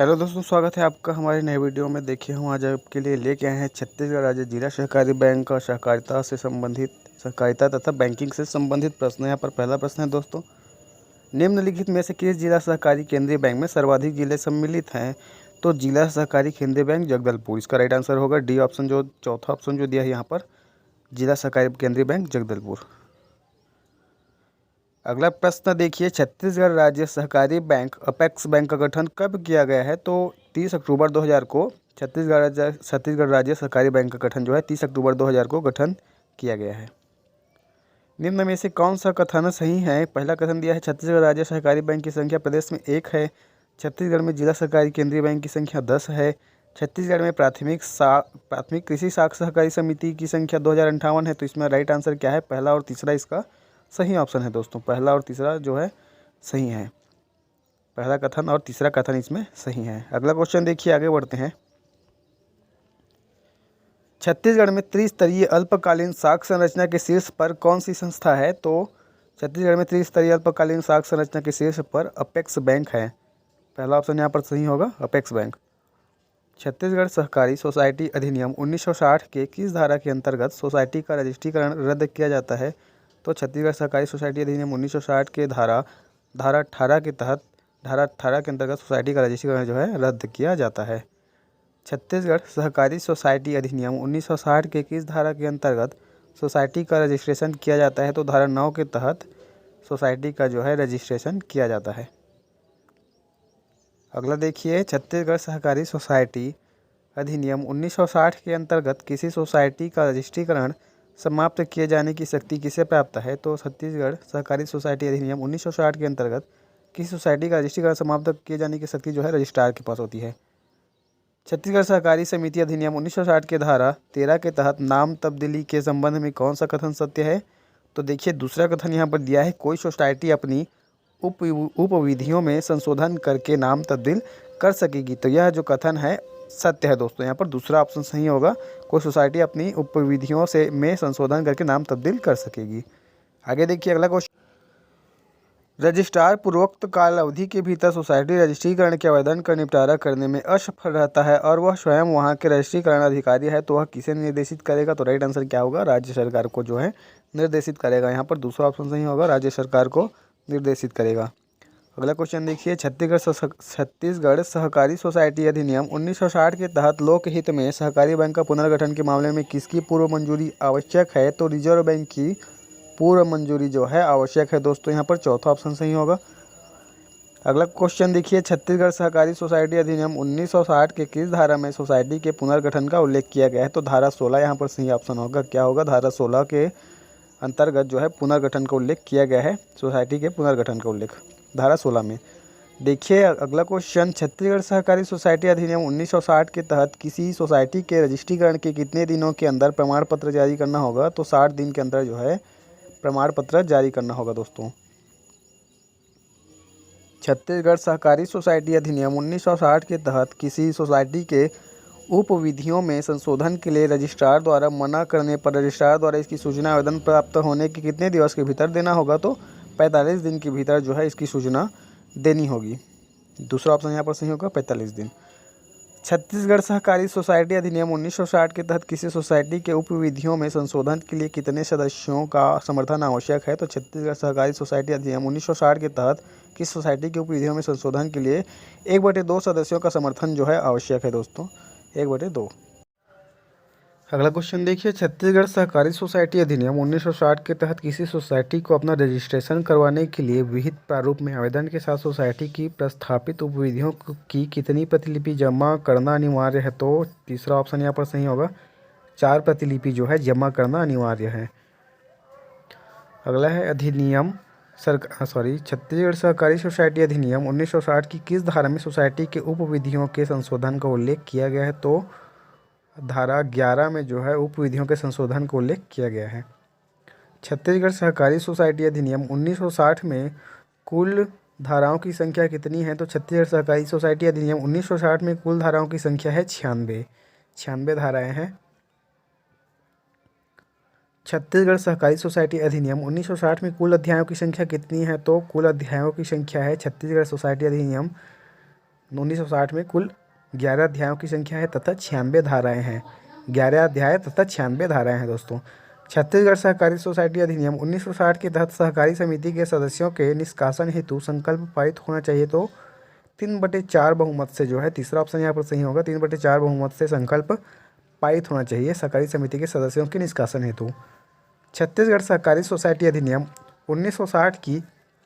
Hello दोस्तों, स्वागत है आपका हमारे नए वीडियो में। देखिए हम आज आपके लिए लेके आए हैं छत्तीसगढ़ राज्य जिला सहकारी बैंक और सहकारिता तथा बैंकिंग से संबंधित प्रश्न। यहाँ पर पहला प्रश्न है दोस्तों, निम्नलिखित में से किस जिला सहकारी केंद्रीय बैंक में सर्वाधिक जिले सम्मिलित हैं? तो जिला सहकारी केंद्रीय बैंक जगदलपुर इसका राइट आंसर होगा। डी ऑप्शन, जो चौथा ऑप्शन जो दिया है यहाँ पर, जिला सहकारी केंद्रीय बैंक जगदलपुर। अगला प्रश्न देखिए, छत्तीसगढ़ राज्य सहकारी बैंक अपेक्स बैंक का गठन कब किया गया है? तो 30 अक्टूबर 2000 को छत्तीसगढ़ राज्य सहकारी बैंक का गठन जो है 30 अक्टूबर 2000 को गठन किया गया है। निम्न में से कौन सा कथन सही है? पहला कथन दिया है, छत्तीसगढ़ राज्य सहकारी बैंक की संख्या प्रदेश में 1 है। छत्तीसगढ़ में जिला सहकारी केंद्रीय बैंक की संख्या 10 है। छत्तीसगढ़ में प्राथमिक कृषि साख सहकारी समिति की संख्या 2058 है। तो इसमें राइट आंसर क्या है? पहला और तीसरा इसका सही ऑप्शन है दोस्तों। पहला और तीसरा जो है सही है। पहला कथन और तीसरा कथन इसमें सही है। अगला क्वेश्चन देखिए, आगे बढ़ते हैं। छत्तीसगढ़ में त्रिस्तरीय अल्पकालीन साख संरचना के शीर्ष पर कौन सी संस्था है? तो छत्तीसगढ़ में त्रिस्तरीय अल्पकालीन साख संरचना के शीर्ष पर अपेक्स बैंक है। पहला ऑप्शन यहाँ पर सही होगा, अपेक्स बैंक। छत्तीसगढ़ सहकारी सोसाइटी अधिनियम 1960 के किस धारा के अंतर्गत सोसाइटी का रजिस्ट्रीकरण रद्द किया जाता है? तो छत्तीसगढ़ सहकारी सोसाइटी अधिनियम 1960 के धारा 18 के तहत धारा 18 के अंतर्गत सोसाइटी का रजिस्ट्रीकरण जो है रद्द किया जाता है। छत्तीसगढ़ सहकारी सोसाइटी अधिनियम 1960 के किस धारा के अंतर्गत सोसाइटी का रजिस्ट्रेशन किया जाता है? तो धारा 9 के तहत सोसाइटी का जो है रजिस्ट्रेशन किया जाता है। अगला देखिए, छत्तीसगढ़ सहकारी सोसाइटी अधिनियम 1960 के अंतर्गत किसी सोसाइटी का रजिस्ट्रीकरण समाप्त किए जाने की शक्ति किसे प्राप्त है? तो छत्तीसगढ़ सहकारी सोसाइटी अधिनियम 1960 के अंतर्गत किसी सोसाइटी का रजिस्ट्रीकरण समाप्त किए जाने की शक्ति जो है रजिस्ट्रार के पास होती है। छत्तीसगढ़ सहकारी समिति अधिनियम 1960 के धारा 13 के तहत नाम तब्दीली के संबंध में कौन सा कथन सत्य है? तो देखिए दूसरा कथन यहाँ पर दिया है, कोई सोसाइटी अपनी उपविधियों में संशोधन करके नाम तब्दील कर सकेगी। तो यह जो कथन है सत्य है दोस्तों। यहाँ पर दूसरा ऑप्शन सही होगा, कोई सोसाइटी अपनी उपविधियों में संशोधन करके नाम तब्दील कर सकेगी। आगे देखिए अगला क्वेश्चन, रजिस्ट्रार पूर्वोक्त काल अवधि के भीतर सोसाइटी रजिस्ट्रीकरण के आवेदन का निपटारा करने में असफल रहता है और वह स्वयं वहां के रजिस्ट्रीकरण अधिकारी है, तो वह किसे निर्देशित करेगा? तो राइट आंसर क्या होगा? राज्य सरकार को जो है निर्देशित करेगा। यहाँ पर दूसरा ऑप्शन सही होगा, राज्य सरकार को निर्देशित करेगा। अगला क्वेश्चन देखिए, छत्तीसगढ़ सहकारी सोसाइटी अधिनियम 1960 के तहत लोकहित में सहकारी बैंक का पुनर्गठन के मामले में किसकी पूर्व मंजूरी आवश्यक है? तो रिजर्व बैंक की पूर्व मंजूरी जो है आवश्यक है दोस्तों। यहाँ पर चौथा ऑप्शन सही होगा। अगला क्वेश्चन देखिए, छत्तीसगढ़ सहकारी सोसाइटी अधिनियम 1960 के किस धारा में सोसाइटी के पुनर्गठन का उल्लेख किया गया है? तो धारा 16 यहाँ पर सही ऑप्शन होगा। क्या होगा? धारा 16 के अंतर्गत जो है पुनर्गठन का उल्लेख किया गया है। सोसाइटी के पुनर्गठन का उल्लेख धारा 16 में। देखिए अगला क्वेश्चन, छत्तीसगढ़ सहकारी सोसाइटी अधिनियम 1960 के तहत किसी सोसाइटी के रजिस्ट्रीकरण के कितने दिनों के अंदर प्रमाण पत्र जारी करना होगा? तो 60 दिन के अंदर जो है प्रमाण पत्र जारी करना होगा दोस्तों। छत्तीसगढ़ सहकारी सोसाइटी अधिनियम 1960 के तहत किसी सोसाइटी के उपविधियों में संशोधन के लिए रजिस्ट्रार द्वारा मना करने पर रजिस्ट्रार द्वारा इसकी सूचना आवेदन प्राप्त होने के कितने दिवस के भीतर देना होगा? तो 45 दिन के भीतर जो है इसकी सूचना देनी होगी। दूसरा ऑप्शन यहाँ पर सही होगा, 45 दिन। छत्तीसगढ़ सहकारी सोसाइटी अधिनियम 1960 के तहत किसी सोसाइटी के उपविधियों में संशोधन के लिए कितने सदस्यों का समर्थन आवश्यक है? तो छत्तीसगढ़ सहकारी सोसाइटी अधिनियम 1960 के तहत किस सोसाइटी के उपविधियों में संशोधन के लिए 1/2 सदस्यों का समर्थन जो है आवश्यक है दोस्तों, 1/2। अगला क्वेश्चन देखिए, छत्तीसगढ़ सहकारी सोसाइटी अधिनियम 1960 के तहत किसी सोसाइटी को अपना रजिस्ट्रेशन करवाने के लिए विहित प्रारूप में आवेदन के साथ सोसाइटी की प्रस्थापित उपविधियों की कितनी प्रतिलिपि जमा करना अनिवार्य है? तो तीसरा ऑप्शन यहाँ पर सही होगा, 4 प्रतिलिपि जो है जमा करना अनिवार्य है। अगला है छत्तीसगढ़ सहकारी सोसाइटी अधिनियम 1960 की किस धारा में सोसाइटी के उपविधियों के संशोधन का उल्लेख किया गया है? तो धारा 11 में जो है उपविधियों के संशोधन का उल्लेख किया गया है। छत्तीसगढ़ सहकारी सोसाइटी अधिनियम 1960 में कुल धाराओं की संख्या कितनी है? तो छत्तीसगढ़ सहकारी सोसाइटी अधिनियम 1960 में कुल धाराओं की संख्या है 96 धाराएं हैं। छत्तीसगढ़ सहकारी सोसाइटी अधिनियम 1960 में कुल अध्यायों की संख्या कितनी है? तो कुल अध्यायों की संख्या है छत्तीसगढ़ सोसाइटी अधिनियम 1960 में कुल 11 अध्यायों की संख्या है तथा 96 धाराएं हैं। 11 अध्याय तथा 96 धाराएं हैं दोस्तों। छत्तीसगढ़ सहकारी सोसाइटी अधिनियम 1960 के तहत सहकारी समिति के सदस्यों के निष्कासन हेतु संकल्प पारित होना चाहिए तो 3/4 बहुमत से जो है, तीसरा ऑप्शन यहाँ पर सही होगा, 3/4 बहुमत से संकल्प पारित होना चाहिए सहकारी समिति के सदस्यों के निष्कासन हेतु। छत्तीसगढ़ सहकारी सोसाइटी अधिनियम 1960 की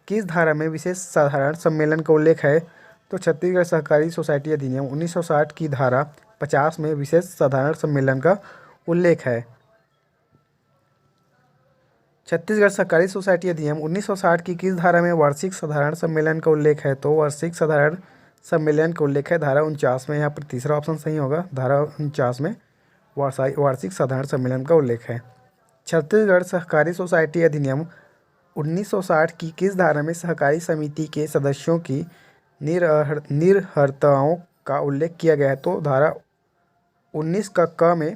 किस धारा में विशेष साधारण सम्मेलन का उल्लेख है? तो छत्तीसगढ़ सहकारी सोसाइटी अधिनियम 1960 की धारा 50 में विशेष साधारण सम्मेलन का उल्लेख है। छत्तीसगढ़ सहकारी सोसाइटी अधिनियम 1960 की किस धारा में वार्षिक साधारण सम्मेलन का उल्लेख है? तो वार्षिक साधारण सम्मेलन का उल्लेख है धारा 49 में। यहाँ पर तीसरा ऑप्शन सही होगा, धारा 49 में वार्षिक साधारण सम्मेलन का उल्लेख है। छत्तीसगढ़ सहकारी सोसाइटी अधिनियम 1960 की किस धारा में सहकारी समिति के सदस्यों की निर्हरताओं का उल्लेख किया गया है? तो धारा 19 का क में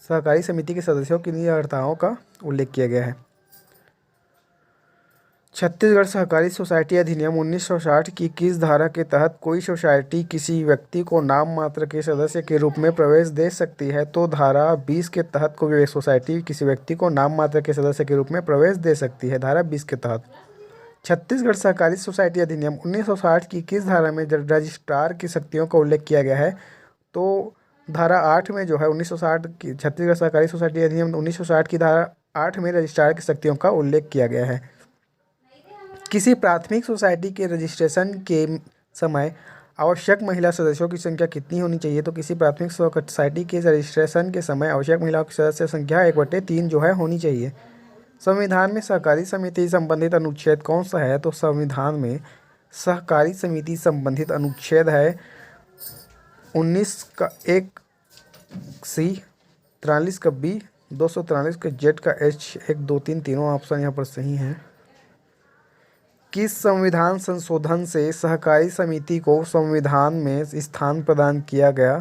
सहकारी समिति के सदस्यों की निर्हरताओं का उल्लेख किया गया है। छत्तीसगढ़ सहकारी सोसाइटी अधिनियम 1960 की किस धारा के तहत कोई सोसाइटी किसी व्यक्ति को नाम मात्र के सदस्य के रूप में प्रवेश दे सकती है? तो धारा 20 के तहत कोई सोसाइटी किसी व्यक्ति को नाम मात्र के सदस्य के रूप में प्रवेश दे सकती है, धारा 20 के तहत। छत्तीसगढ़ सहकारी सोसाइटी अधिनियम 1960 की किस धारा में रजिस्ट्रार की शक्तियों का उल्लेख किया गया है? तो धारा 8 में जो है 1960 की छत्तीसगढ़ सहकारी सोसाइटी अधिनियम 1960 की धारा 8 में रजिस्ट्रार की शक्तियों का उल्लेख किया गया है। किसी प्राथमिक सोसाइटी के रजिस्ट्रेशन के समय आवश्यक महिला सदस्यों की संख्या कितनी होनी चाहिए? तो किसी प्राथमिक सोसाइटी के रजिस्ट्रेशन के समय आवश्यक महिलाओं की सदस्य संख्या 1/3 जो है होनी चाहिए। संविधान में सहकारी समिति संबंधित अनुच्छेद कौन सा है? तो संविधान में सहकारी समिति संबंधित अनुच्छेद है 19 का 1 सी, 43 का बी, 243 का जेड का एच, 1, 2, 3 तीनों ऑप्शन यहाँ पर सही हैं। किस संविधान संशोधन से सहकारी समिति को संविधान में स्थान प्रदान किया गया?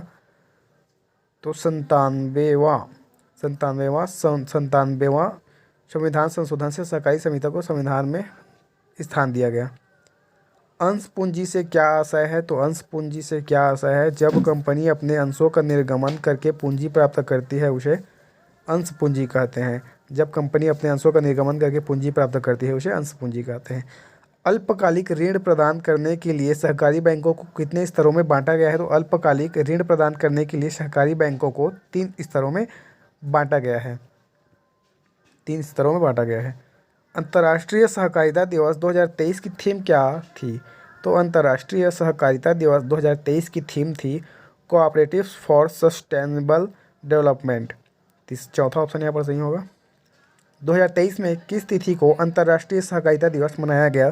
तो 97वां संविधान संशोधन से सहकारी समिति को संविधान में स्थान दिया गया। अंश पूंजी से क्या आशय है? तो अंश पूंजी से क्या आशय है? जब कंपनी अपने अंशों का निर्गमन करके पूंजी प्राप्त करती है उसे अंश पूंजी कहते हैं। जब कंपनी अपने अंशों का निर्गमन करके पूंजी प्राप्त करती है उसे अंश पूंजी कहते हैं। अल्पकालिक ऋण प्रदान करने के लिए सहकारी बैंकों को कितने स्तरों में बांटा गया है? तो अल्पकालिक ऋण प्रदान करने के लिए सहकारी बैंकों को 3 स्तरों में बांटा गया है। 3 स्तरों में बांटा गया है। अंतर्राष्ट्रीय सहकारिता दिवस 2023 की थीम क्या थी? तो अंतर्राष्ट्रीय सहकारिता दिवस 2023 की थीम थी कोऑपरेटिव्स फॉर सस्टेनेबल डेवलपमेंट। चौथा ऑप्शन यहाँ पर सही होगा। 2023 में किस तिथि को अंतर्राष्ट्रीय सहकारिता दिवस मनाया गया?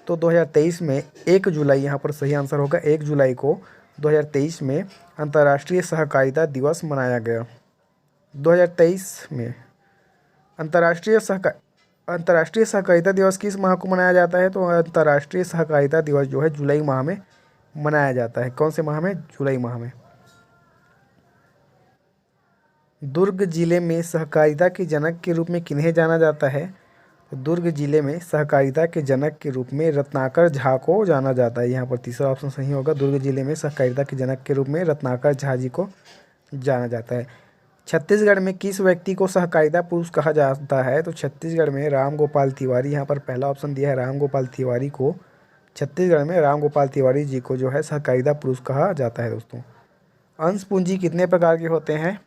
तो 2023 में 1 जुलाई यहाँ पर सही आंसर होगा। 1 जुलाई को 2023 में अंतर्राष्ट्रीय सहकारिता दिवस मनाया गया। 2023 में अंतर्राष्ट्रीय सहकारिता दिवस किस माह को मनाया जाता है? तो अंतर्राष्ट्रीय सहकारिता दिवस जो है जुलाई माह में मनाया जाता है। कौन से माह में? जुलाई माह में। दुर्ग जिले में सहकारिता के जनक के रूप में किन्हें जाना जाता है? तो दुर्ग जिले में सहकारिता के जनक के रूप में रत्नाकर झा को जाना जाता है। यहाँ पर तीसरा ऑप्शन सही होगा। दुर्ग जिले में सहकारिता के जनक के रूप में रत्नाकर झा जी को जाना जाता है। छत्तीसगढ़ में किस व्यक्ति को सहकारिता पुरुष कहा जाता है? तो छत्तीसगढ़ में राम गोपाल तिवारी, यहाँ पर पहला ऑप्शन दिया है राम गोपाल तिवारी को। छत्तीसगढ़ में राम गोपाल तिवारी जी को जो है सहकारिता पुरुष कहा जाता है दोस्तों। अंश पूंजी कितने प्रकार के होते हैं?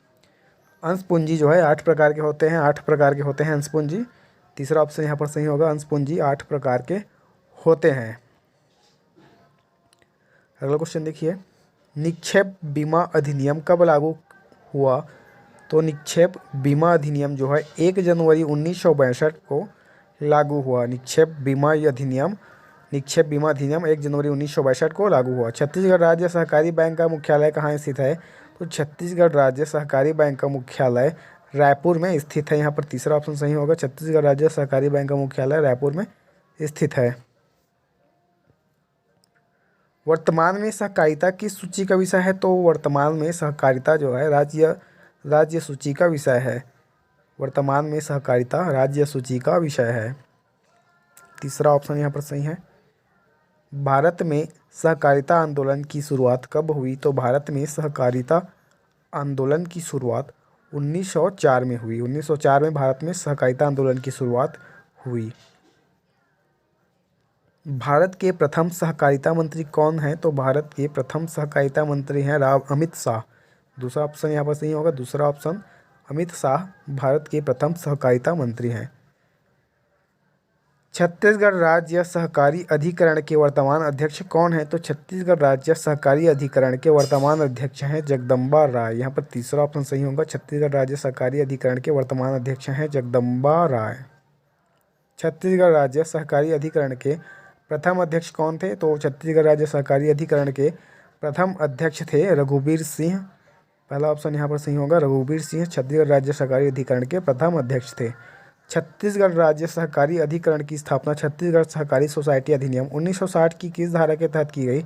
अंश पूंजी जो है 8 प्रकार के होते हैं। 8 प्रकार के होते हैं अंश पूंजी। तीसरा ऑप्शन यहाँ पर सही होगा। अंश पूंजी 8 प्रकार के होते हैं। अगला क्वेश्चन देखिए, निक्षेप बीमा अधिनियम कब लागू हुआ? तो निक्षेप बीमा अधिनियम जो है 1 जनवरी 1962 को लागू हुआ। निक्षेप बीमा अधिनियम 1 जनवरी 1962 को लागू हुआ। छत्तीसगढ़ राज्य सहकारी बैंक का मुख्यालय कहाँ स्थित है? तो छत्तीसगढ़ राज्य सहकारी बैंक का मुख्यालय रायपुर में स्थित है। यहाँ पर तीसरा ऑप्शन सही होगा। छत्तीसगढ़ राज्य सहकारी बैंक का मुख्यालय रायपुर में स्थित है। वर्तमान में सहकारिता किस सूची का विषय है? तो वर्तमान में सहकारिता जो है राज्य सूची का विषय है। वर्तमान में सहकारिता राज्य सूची का विषय है। तीसरा ऑप्शन यहाँ पर सही है। भारत में सहकारिता आंदोलन की शुरुआत कब हुई? तो भारत में सहकारिता आंदोलन की शुरुआत 1904 में हुई। 1904 में भारत में सहकारिता आंदोलन की शुरुआत हुई। भारत के प्रथम सहकारिता मंत्री कौन हैं? तो भारत के प्रथम सहकारिता मंत्री हैं अमित शाह। दूसरा ऑप्शन यहाँ पर सही होगा। दूसरा ऑप्शन अमित शाह भारत के प्रथम सहकारिता मंत्री हैं। छत्तीसगढ़ राज्य सहकारी अधिकरण के वर्तमान अध्यक्ष कौन हैं? तो छत्तीसगढ़ राज्य सहकारी अधिकरण के वर्तमान अध्यक्ष हैं जगदम्बा राय। यहाँ पर तीसरा ऑप्शन सही होगा। छत्तीसगढ़ राज्य सहकारी अधिकरण के वर्तमान अध्यक्ष हैं जगदम्बा राय। छत्तीसगढ़ राज्य सहकारी अधिकरण के प्रथम अध्यक्ष कौन थे? तो छत्तीसगढ़ राज्य सहकारी अधिकरण के प्रथम अध्यक्ष थे रघुवीर सिंह। पहला ऑप्शन यहाँ पर सही होगा। रघुवीर सिंह छत्तीसगढ़ राज्य सहकारी अधिकरण के प्रथम अध्यक्ष थे। छत्तीसगढ़ राज्य सहकारी अधिकरण की स्थापना छत्तीसगढ़ सहकारी सोसाइटी अधिनियम 1960 की किस धारा के तहत की गई?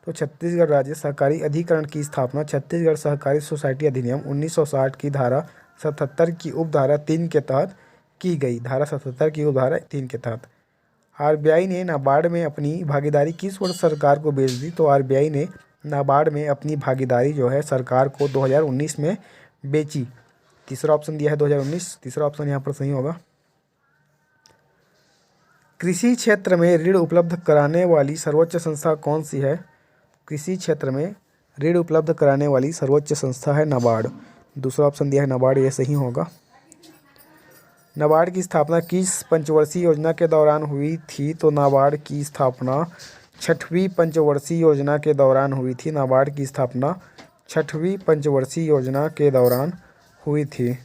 तो छत्तीसगढ़ राज्य सहकारी अधिकरण की स्थापना छत्तीसगढ़ सहकारी सोसाइटी अधिनियम 1960 की धारा 77 की उपधारा 3 के तहत की गई। धारा 77 की उपधारा 3 के तहत। आरबीआई ने नाबार्ड में अपनी भागीदारी किस वर्ष सरकार को बेच दी? तो आरबीआई ने नाबार्ड में अपनी भागीदारी जो है सरकार को 2019 में बेची। तीसरा ऑप्शन दिया है 2019। तीसरा ऑप्शन यहाँ पर सही होगा। कृषि क्षेत्र में ऋण उपलब्ध कराने वाली सर्वोच्च संस्था कौन सी है? कृषि क्षेत्र में ऋण उपलब्ध कराने वाली सर्वोच्च संस्था है नाबार्ड। दूसरा ऑप्शन दिया है नाबार्ड, ये सही होगा। नाबार्ड की स्थापना किस पंचवर्षीय योजना के दौरान हुई थी? तो नाबार्ड की स्थापना 6वीं पंचवर्षीय योजना के दौरान हुई थी। नाबार्ड की स्थापना 6वीं पंचवर्षीय योजना के दौरान हुई थी।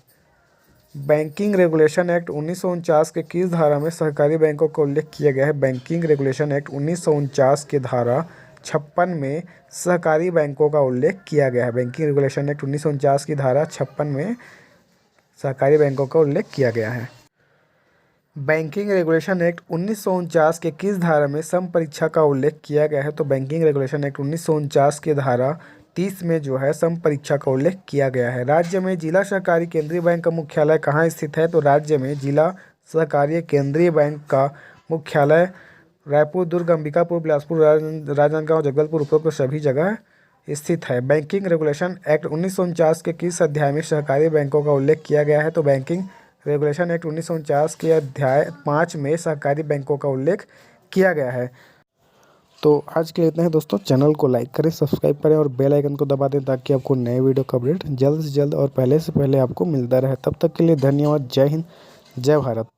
बैंकिंग रेगुलेशन एक्ट 1949 के किस धारा में सहकारी बैंकों का उल्लेख किया गया है? बैंकिंग रेगुलेशन एक्ट 1949 के धारा 56 में सहकारी बैंकों का उल्लेख किया गया है। बैंकिंग रेगुलेशन एक्ट 1949 की धारा 56 में सहकारी बैंकों का उल्लेख किया गया है। बैंकिंग रेगुलेशन एक्ट 1949 के किस धारा में समपरीक्षा का उल्लेख किया गया है? तो बैंकिंग रेगुलेशन एक्ट 1949 के धारा 30 में जो है समपरीक्षा का उल्लेख किया गया है। राज्य में जिला सहकारी केंद्रीय बैंक का मुख्यालय कहाँ स्थित है? तो राज्य में जिला सहकारी केंद्रीय बैंक का मुख्यालय रायपुर, दुर्ग, अंबिकापुर, बिलासपुर, राजनांदगांव, जगदलपुर उपरोक्त सभी जगह स्थित है। बैंकिंग रेगुलेशन एक्ट 1949 के किस अध्याय में सहकारी बैंकों का उल्लेख किया गया है? तो बैंकिंग रेगुलेशन एक्ट 1949 के अध्याय 5 में सहकारी बैंकों का उल्लेख किया गया है। तो आज के लिए इतना है दोस्तों। चैनल को लाइक करें, सब्सक्राइब करें और बेल आइकन को दबा दें ताकि आपको नए वीडियो का अपडेट जल्द से जल्द और पहले से पहले आपको मिलता रहे। तब तक के लिए धन्यवाद। जय हिंद, जय भारत।